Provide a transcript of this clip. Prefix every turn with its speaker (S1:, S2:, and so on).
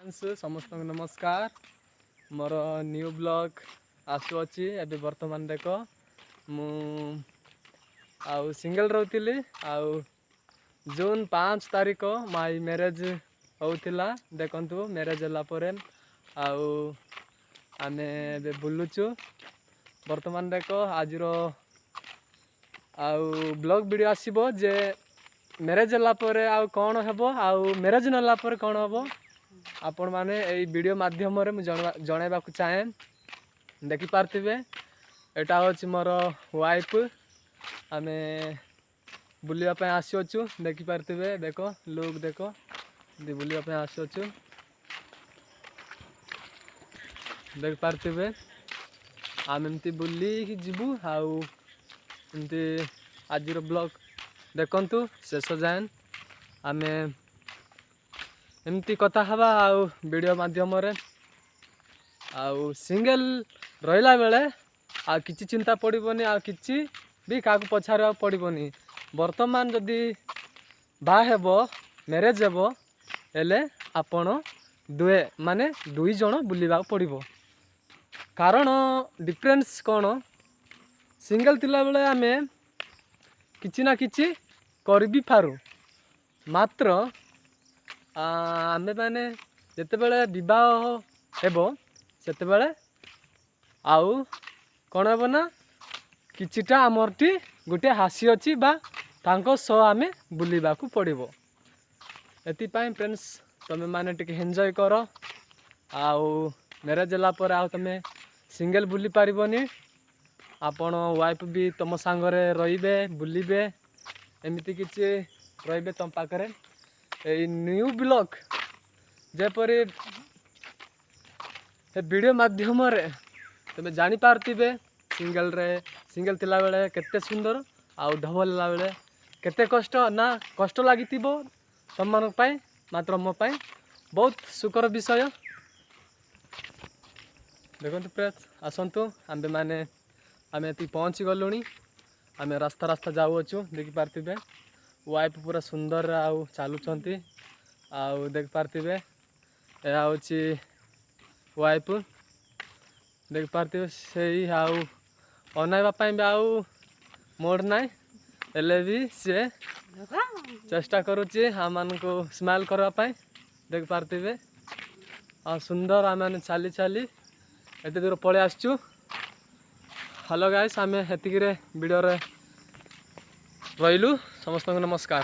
S1: समस्त नमस्कार more new blog आसुअछि एबे वर्तमान देख मु आउ सिंगल रहउतिली आउ जून 5 तारिख माई मैरेज होउतिला देखंतु मैरेज होला परे आउ आमे एबे बुलुचु वर्तमान देख आज आउ ब्लॉग वीडियो आसीबो जे मैरेज होला परे आउ कोन हेबो आउ मैरेज नला परे कोन हेबो आपण माने एई वीडियो माध्यम रे मु जणाइबा को चाहे देखि पारथिबे एटा होछि मोर वाइफ आमे बुलिया पे आसीओछु देखि पारथिबे देखो लोग देखो दि बुलिया पे आसीओछु देख पारथिबे आम एमती बुली जीवु आउ एमती आजिर ब्लॉग देखंतु शेष जाएन आमे एमती कथा हवा आउ वीडियो माध्यम रे आउ सिंगल रहिला बेले आ किछि चिंता पड़िबोनी आ किछि भी काकु पछारे पड़िबोनी वर्तमान जदि बा हेबो मैरेज हेबो एले आपण दुए माने दुई जण बुलिबा पड़िबो कारण डिफरेंस कोन सिंगल तिला बेले आमे किछि ना किछि कर भी पारू मात्र आमे माने जेते बेले विवाह हेबो सेते बेले आउ कोन हेबो ना किछिटा हमरटी गुटे हासी अछि बा तांको सो आमे बुलिबा को पड़िबो एति पई फ्रेंड्स तमे माने टिके एन्जॉय करो आउ मैरेज होला पर आउ तमे सिंगल बुली पारिबोनी आपण वाइफ भी तम सांगरे रहिबे बुलिबे एमिति किछि रहिबे तम पाकरे ए न्यू ब्लॉग जेपरी वीडियो माध्यम रे तमे जानि पारथिबे सिंगल तिला बेले केते सुंदर आउ डबल ला बेले केते कष्ट ना कष्ट लागितिबो सम्मान पाए मात्र मो पाए बहुत सुकर विषय देखंतु प्रेस आसंतु आंबे माने आमे ती पहुंची गलुनी आमे रास्ता रास्ता जाऊ अछु देखि पारथिबे वाइफ पूरा सुंदर आउ चालुचंती आउ देख पारथिबे ए आउची वाइफ देख पारथिबे सेही आउ अनाइबा पई बे आउ मोड नाइ एले भी से चेष्टा करूची हम को स्माइल करबा पई देख पारथिबे आ सुंदर आमे चाली चाली एते दूर पळे आछू हेलो गाइस आमे हेतिकी रे वीडियो रे रहिलु समस्त नमस्कार।